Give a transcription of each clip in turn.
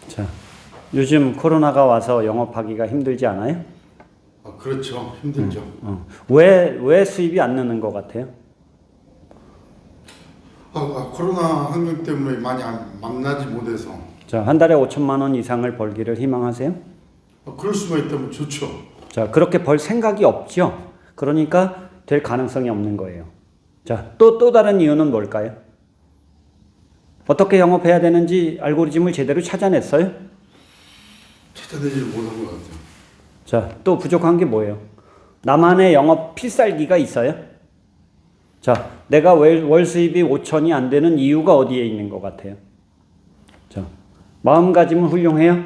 자, 요즘 코로나가 와서 영업하기가 힘들지 않아요? 그렇죠. 힘들죠. 왜 수입이 안 느는 것 같아요? 코로나 환경 때문에 많이 만나지 못해서. 자, 한 달에 5천만 원 이상을 벌기를 희망하세요? 그럴 수가 있다면 좋죠. 자, 그렇게 벌 생각이 없죠? 그러니까 될 가능성이 없는 거예요. 자, 또 다른 이유는 뭘까요? 어떻게 영업해야 되는지 알고리즘을 제대로 찾아냈어요? 찾아내지를 못한 것 같아요. 자, 또 부족한 게 뭐예요? 나만의 영업 필살기가 있어요? 자, 내가 월 수입이 5천이 안 되는 이유가 어디에 있는 것 같아요? 자, 마음가짐은 훌륭해요?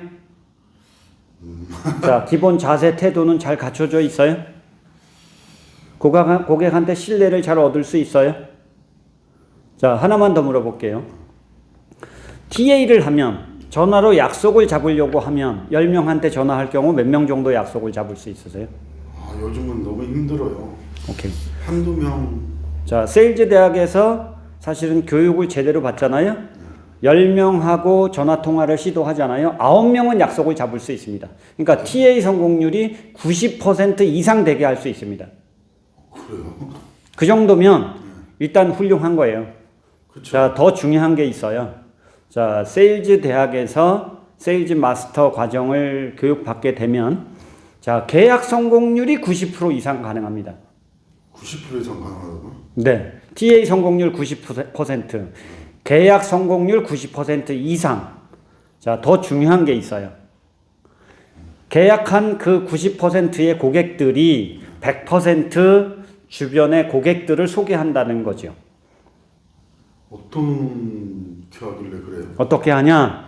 자, 기본 자세, 태도는 잘 갖춰져 있어요? 고객한테 신뢰를 잘 얻을 수 있어요? 자, 하나만 더 물어볼게요. TA를 하면, 전화로 약속을 잡으려고 하면 10명한테 전화할 경우 몇 명 정도 약속을 잡을 수 있으세요? 요즘은 너무 힘들어요. 오케이. 한두 명. 자, 세일즈 대학에서 사실은 교육을 제대로 받잖아요. 10명하고 전화 통화를 시도하잖아요. 9명은 약속을 잡을 수 있습니다. 그러니까 TA 성공률이 90% 이상 되게 할 수 있습니다. 그래요? 그 정도면 일단 훌륭한 거예요. 그렇죠. 자, 더 중요한 게 있어요. 자, 세일즈 대학에서 세일즈 마스터 과정을 교육받게 되면 자, 계약 성공률이 90% 이상 가능합니다. 90% 이상 가능하다고? 네. TA 성공률 90%, 계약 성공률 90% 이상. 자, 더 중요한 게 있어요. 계약한 그 90%의 고객들이 100% 주변의 고객들을 소개한다는 거죠. 어떻게 하길래 그래요? 어떻게 하냐?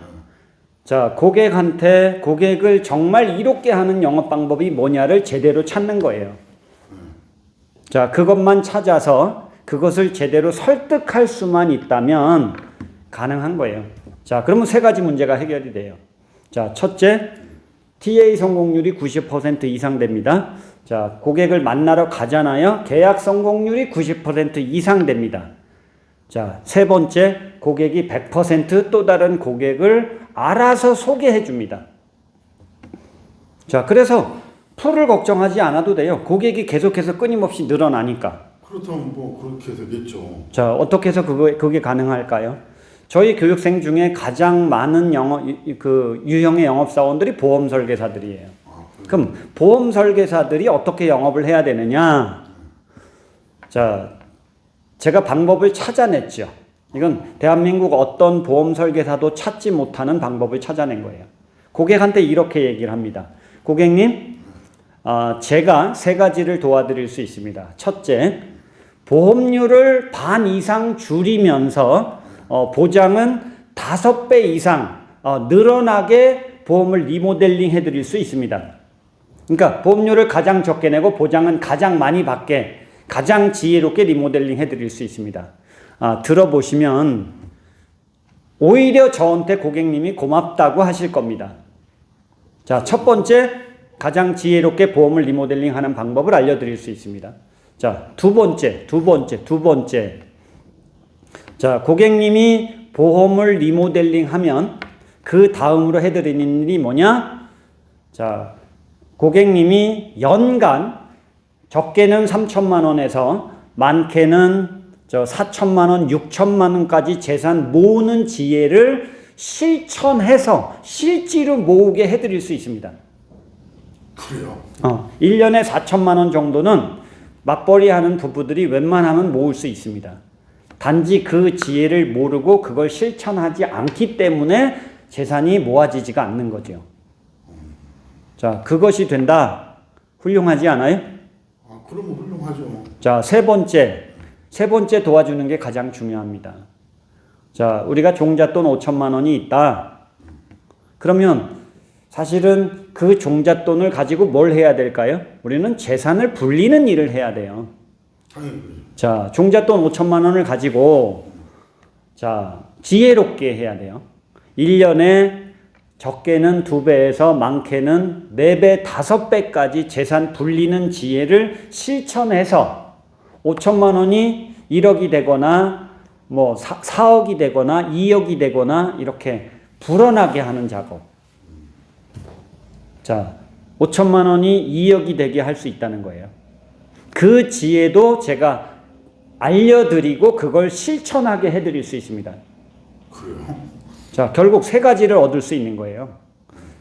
자, 고객을 정말 이롭게 하는 영업 방법이 뭐냐를 제대로 찾는 거예요. 자, 그것만 찾아서 그것을 제대로 설득할 수만 있다면 가능한 거예요. 자, 그러면 세 가지 문제가 해결이 돼요. 자, 첫째, TA 성공률이 90% 이상 됩니다. 자, 고객을 만나러 가잖아요. 계약 성공률이 90% 이상 됩니다. 자, 세 번째, 고객이 100% 또 다른 고객을 알아서 소개해 줍니다. 자, 그래서 풀을 걱정하지 않아도 돼요. 고객이 계속해서 끊임없이 늘어나니까. 그렇다면 뭐 그렇게 되겠죠. 자, 어떻게 해서 그게 가능할까요? 저희 교육생 중에 가장 많은 유형의 영업사원들이 보험 설계사들이에요. 그럼 보험 설계사들이 어떻게 영업을 해야 되느냐? 자, 제가 방법을 찾아냈죠. 이건 대한민국 어떤 보험 설계사도 찾지 못하는 방법을 찾아낸 거예요. 고객한테 이렇게 얘기를 합니다. 고객님, 제가 세 가지를 도와드릴 수 있습니다. 첫째, 보험료를 반 이상 줄이면서 보장은 5배 이상 늘어나게 보험을 리모델링 해드릴 수 있습니다. 그러니까 보험료를 가장 적게 내고 보장은 가장 많이 받게 가장 지혜롭게 리모델링 해드릴 수 있습니다. 들어보시면 오히려 저한테 고객님이 고맙다고 하실 겁니다. 자, 첫 번째, 가장 지혜롭게 보험을 리모델링 하는 방법을 알려드릴 수 있습니다. 자, 두 번째. 자, 고객님이 보험을 리모델링 하면 그 다음으로 해드리는 일이 뭐냐? 자, 고객님이 연간 적게는 3천만 원에서 많게는 4천만 원, 6천만 원까지 재산 모으는 지혜를 실천해서 실제로 모으게 해드릴 수 있습니다. 그래요? 1년에 4천만 원 정도는 맞벌이 하는 부부들이 웬만하면 모을 수 있습니다. 단지 그 지혜를 모르고 그걸 실천하지 않기 때문에 재산이 모아지지가 않는 거죠. 자, 그것이 된다. 훌륭하지 않아요? 그러면 훌륭하죠. 자, 세 번째 도와주는 게 가장 중요합니다. 자, 우리가 종잣돈 5천만 원이 있다. 그러면 사실은 그 종잣돈을 가지고 뭘 해야 될까요? 우리는 재산을 불리는 일을 해야 돼요. 자, 종잣돈 5천만 원을 가지고 자, 지혜롭게 해야 돼요. 1년에 적게는 2배에서 많게는 4배, 5배까지 재산 불리는 지혜를 실천해서 5천만 원이 1억이 되거나 뭐 4억이 되거나 2억이 되거나 이렇게 불어나게 하는 작업. 자, 5천만 원이 2억이 되게 할 수 있다는 거예요. 그 지혜도 제가 알려드리고 그걸 실천하게 해드릴 수 있습니다. 그래요? 자, 결국 세 가지를 얻을 수 있는 거예요.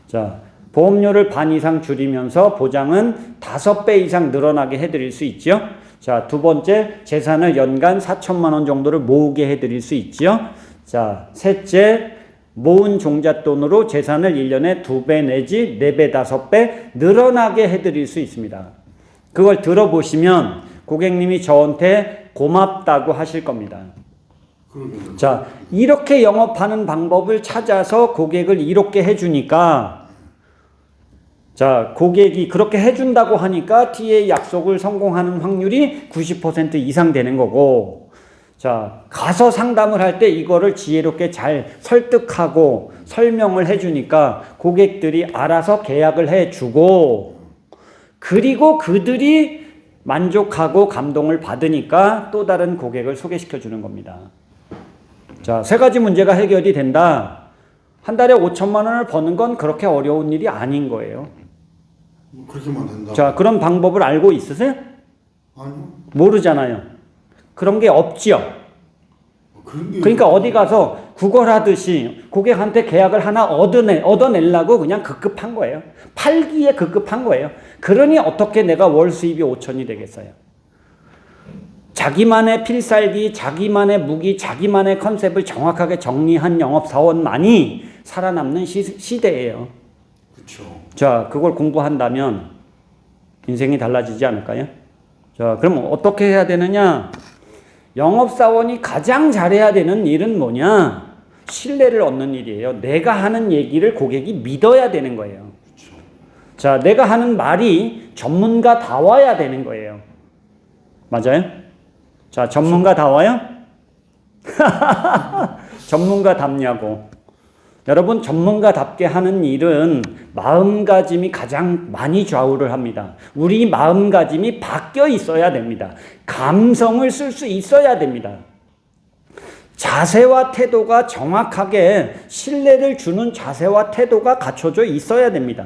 자, 보험료를 반 이상 줄이면서 보장은 5배 이상 늘어나게 해드릴 수 있죠. 자, 두 번째, 재산을 연간 4천만 원 정도를 모으게 해드릴 수 있죠. 자, 셋째, 모은 종잣돈으로 재산을 1년에 2배 내지 4배, 5배 늘어나게 해드릴 수 있습니다. 그걸 들어보시면 고객님이 저한테 고맙다고 하실 겁니다. 그러게요. 자, 이렇게 영업하는 방법을 찾아서 고객을 이롭게 해주니까, 자, 고객이 그렇게 해준다고 하니까 TA 약속을 성공하는 확률이 90% 이상 되는 거고, 자, 가서 상담을 할 때 이거를 지혜롭게 잘 설득하고 설명을 해주니까 고객들이 알아서 계약을 해주고, 그리고 그들이 만족하고 감동을 받으니까 또 다른 고객을 소개시켜 주는 겁니다. 자, 세 가지 문제가 해결이 된다. 한 달에 5천만 원을 버는 건 그렇게 어려운 일이 아닌 거예요. 그렇게만 된다. 자, 그런 방법을 알고 있으세요? 아니요. 모르잖아요. 그런 게 없지요. 그런 게 그러니까 어디 가서 구걸하듯이 고객한테 계약을 하나 얻어내려고 그냥 급급한 거예요. 팔기에 급급한 거예요. 그러니 어떻게 내가 월 수입이 5천이 되겠어요? 자기만의 필살기, 자기만의 무기, 자기만의 컨셉을 정확하게 정리한 영업사원만이 살아남는 시대예요. 그렇죠. 자, 그걸 공부한다면 인생이 달라지지 않을까요? 자, 그럼 어떻게 해야 되느냐? 영업사원이 가장 잘해야 되는 일은 뭐냐? 신뢰를 얻는 일이에요. 내가 하는 얘기를 고객이 믿어야 되는 거예요. 그렇죠. 자, 내가 하는 말이 전문가다워야 되는 거예요. 맞아요? 자, 전문가다워요? 전문가답냐고. 여러분, 전문가답게 하는 일은 마음가짐이 가장 많이 좌우를 합니다. 우리 마음가짐이 바뀌어 있어야 됩니다. 감성을 쓸 수 있어야 됩니다. 자세와 태도가 정확하게 신뢰를 주는 자세와 태도가 갖춰져 있어야 됩니다.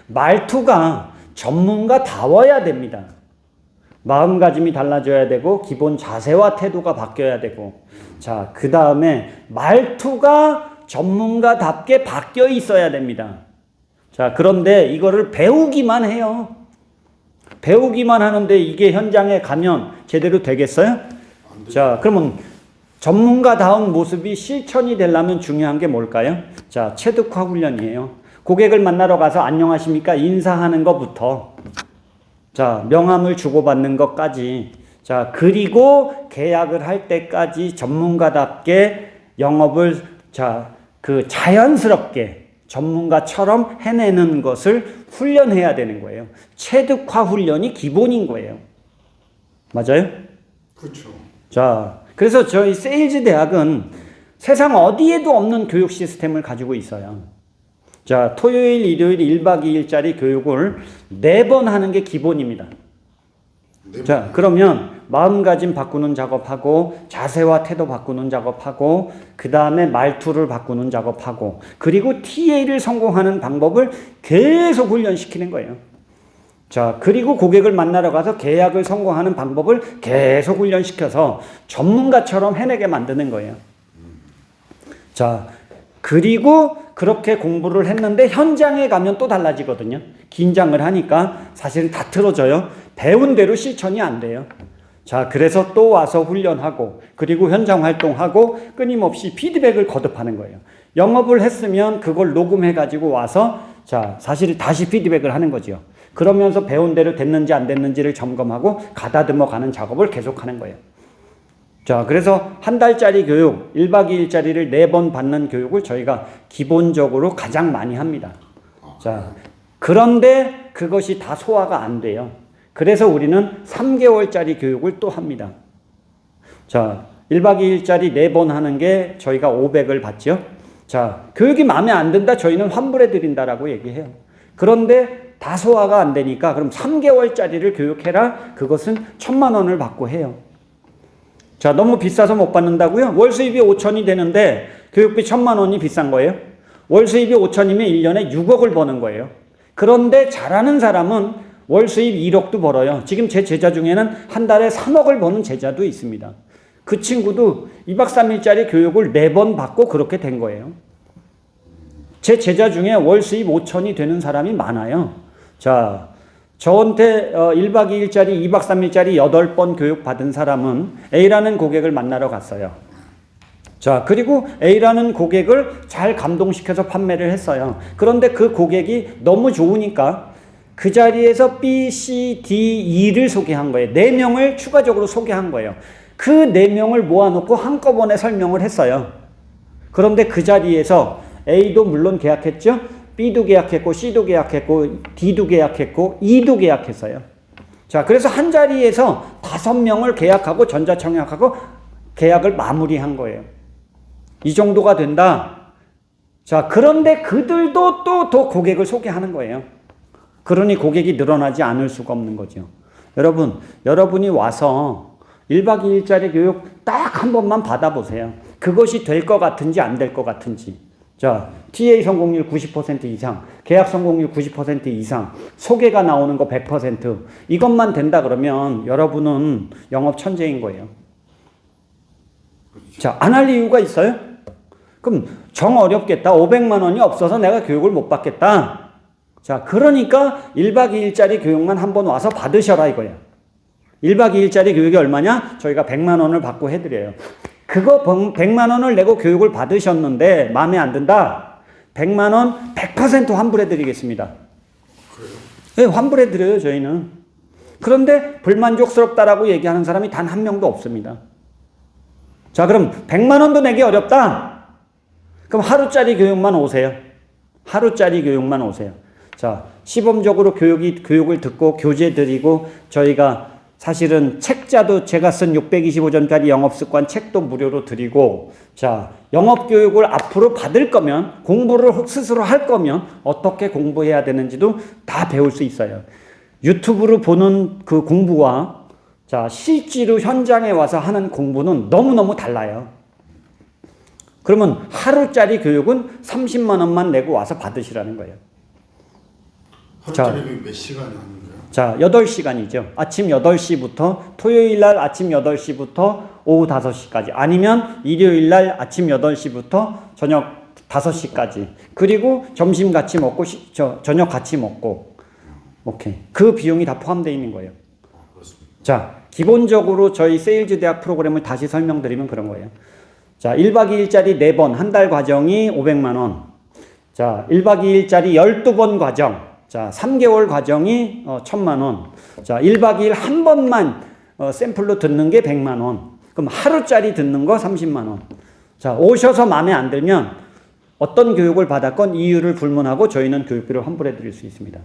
말투가 전문가다워야 됩니다. 마음가짐이 달라져야 되고 기본 자세와 태도가 바뀌어야 되고, 자, 그 다음에 말투가 전문가답게 바뀌어 있어야 됩니다. 자, 그런데 이거를 배우기만 해요. 배우기만 하는데 이게 현장에 가면 제대로 되겠어요? 자, 그러면 전문가다운 모습이 실천이 되려면 중요한 게 뭘까요? 자, 체득화 훈련이에요. 고객을 만나러 가서 안녕하십니까? 인사하는 것부터, 자, 명함을 주고받는 것까지, 자, 그리고 계약을 할 때까지 전문가답게 영업을, 자, 자연스럽게 전문가처럼 해내는 것을 훈련해야 되는 거예요. 체득화 훈련이 기본인 거예요. 맞아요? 그렇죠. 자, 그래서 저희 세일즈 대학은 세상 어디에도 없는 교육 시스템을 가지고 있어요. 자, 토요일, 일요일 1박 2일짜리 교육을 4번 하는 게 기본입니다. 자, 그러면 마음가짐 바꾸는 작업하고, 자세와 태도 바꾸는 작업하고, 그 다음에 말투를 바꾸는 작업하고, 그리고 TA를 성공하는 방법을 계속 훈련시키는 거예요. 자, 그리고 고객을 만나러 가서 계약을 성공하는 방법을 계속 훈련시켜서 전문가처럼 해내게 만드는 거예요. 자, 그리고 그렇게 공부를 했는데 현장에 가면 또 달라지거든요. 긴장을 하니까 사실은 다 틀어져요. 배운 대로 실천이 안 돼요. 자, 그래서 또 와서 훈련하고, 그리고 현장 활동하고, 끊임없이 피드백을 거듭하는 거예요. 영업을 했으면 그걸 녹음해가지고 와서, 자, 사실 다시 피드백을 하는 거죠. 그러면서 배운 대로 됐는지 안 됐는지를 점검하고 가다듬어 가는 작업을 계속하는 거예요. 자, 그래서 한 달짜리 교육, 1박 2일짜리를 4번 받는 교육을 저희가 기본적으로 가장 많이 합니다. 자, 그런데 그것이 다 소화가 안 돼요. 그래서 우리는 3개월짜리 교육을 또 합니다. 자, 1박 2일짜리 4번 하는 게 저희가 500을 받죠. 자, 교육이 마음에 안 든다, 저희는 환불해 드린다라고 얘기해요. 그런데 다 소화가 안 되니까 그럼 3개월짜리를 교육해라. 그것은 1,000만 원을 받고 해요. 자, 너무 비싸서 못 받는다고요? 월 수입이 5천이 되는데 교육비 1,000만 원이 비싼 거예요? 월 수입이 5천이면 1년에 6억을 버는 거예요. 그런데 잘하는 사람은 월 수입 1억도 벌어요. 지금 제 제자 중에는 한 달에 3억을 버는 제자도 있습니다. 그 친구도 2박 3일짜리 교육을 4번 받고 그렇게 된 거예요. 제 제자 중에 월 수입 5천이 되는 사람이 많아요. 자, 저한테 1박 2일짜리, 2박 3일짜리 8번 교육 받은 사람은 A라는 고객을 만나러 갔어요. 자, 그리고 A라는 고객을 잘 감동시켜서 판매를 했어요. 그런데 그 고객이 너무 좋으니까 그 자리에서 B, C, D, E를 소개한 거예요. 4명을 추가적으로 소개한 거예요. 그 4명을 모아놓고 한꺼번에 설명을 했어요. 그런데 그 자리에서 A도 물론 계약했죠. B도 계약했고, C도 계약했고, D도 계약했고, E도 계약했어요. 자, 그래서 한 자리에서 5명을 계약하고 전자청약하고 계약을 마무리한 거예요. 이 정도가 된다. 자, 그런데 그들도 또 더 고객을 소개하는 거예요. 그러니 고객이 늘어나지 않을 수가 없는 거죠. 여러분, 여러분이 와서 1박 2일짜리 교육 딱 한 번만 받아보세요. 그것이 될 것 같은지 안 될 것 같은지. 자, TA 성공률 90% 이상, 계약 성공률 90% 이상, 소개가 나오는 거 100%. 이것만 된다 그러면 여러분은 영업 천재인 거예요. 자, 안 할 이유가 있어요? 그럼 정 어렵겠다. 500만 원이 없어서 내가 교육을 못 받겠다. 자, 그러니까 1박 2일짜리 교육만 한번 와서 받으셔라 이거예요. 1박 2일짜리 교육이 얼마냐? 저희가 100만 원을 받고 해드려요. 그거 100만 원을 내고 교육을 받으셨는데 마음에 안 든다? 100만 원 100% 환불해드리겠습니다. 네, 환불해드려요 저희는. 그런데 불만족스럽다라고 얘기하는 사람이 단 한 명도 없습니다. 자, 그럼 100만 원도 내기 어렵다? 그럼 하루짜리 교육만 오세요. 하루짜리 교육만 오세요. 자, 시범적으로 교육을 듣고 교재 드리고 저희가 사실은 책자도 제가 쓴 625전까지 영업습관 책도 무료로 드리고, 자, 영업교육을 앞으로 받을 거면, 공부를 스스로 할 거면 어떻게 공부해야 되는지도 다 배울 수 있어요. 유튜브로 보는 그 공부와 자, 실제로 현장에 와서 하는 공부는 너무너무 달라요. 그러면 하루짜리 교육은 30만 원만 내고 와서 받으시라는 거예요. 하루짜리 교육 몇 시간이 하는 거예요? 자, 8시간이죠. 아침 8시부터 토요일 날 아침 8시부터 오후 5시까지. 아니면 일요일 날 아침 8시부터 저녁 5시까지. 그리고 점심 같이 먹고 저녁 같이 먹고. 오케이. 그 비용이 다 포함되어 있는 거예요. 자, 기본적으로 저희 세일즈 대학 프로그램을 다시 설명드리면 그런 거예요. 자, 1박 2일짜리 4번 한 달 과정이 500만 원. 자, 1박 2일짜리 12번 과정. 자, 3개월 과정이 1,000만 원. 자, 1박 2일 한 번만 샘플로 듣는 게 100만 원. 그럼 하루짜리 듣는 거 30만 원. 자, 오셔서 마음에 안 들면 어떤 교육을 받았건 이유를 불문하고 저희는 교육비를 환불해 드릴 수 있습니다.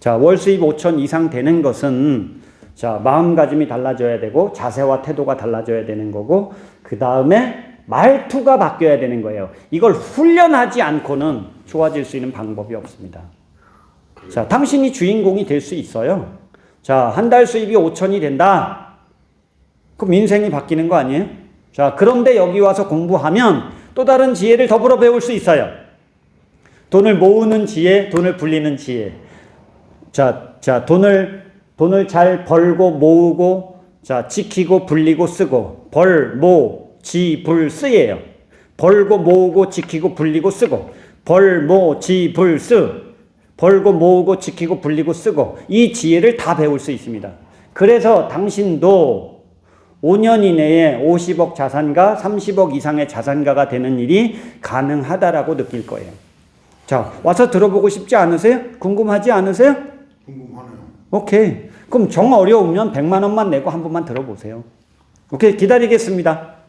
자, 월 수입 5천 이상 되는 것은 자, 마음가짐이 달라져야 되고 자세와 태도가 달라져야 되는 거고, 그 다음에 말투가 바뀌어야 되는 거예요. 이걸 훈련하지 않고는 좋아질 수 있는 방법이 없습니다. 자, 당신이 주인공이 될 수 있어요. 자, 한 달 수입이 5천이 된다. 그럼 인생이 바뀌는 거 아니에요? 자, 그런데 여기 와서 공부하면 또 다른 지혜를 더불어 배울 수 있어요. 돈을 모으는 지혜, 돈을 불리는 지혜. 자, 돈을 잘 벌고 모으고, 자, 지키고 불리고 쓰고. 벌, 모, 지, 불, 쓰예요. 벌고 모으고 지키고 불리고 쓰고. 벌, 모, 지, 불, 쓰. 벌고 모으고 지키고 불리고 쓰고. 이 지혜를 다 배울 수 있습니다. 그래서 당신도 5년 이내에 50억 자산가, 30억 이상의 자산가가 되는 일이 가능하다라고 느낄 거예요. 자, 와서 들어보고 싶지 않으세요? 궁금하지 않으세요? 궁금하네요. 오케이. 그럼 정 어려우면 100만 원만 내고 한 번만 들어보세요. 오케이, 기다리겠습니다.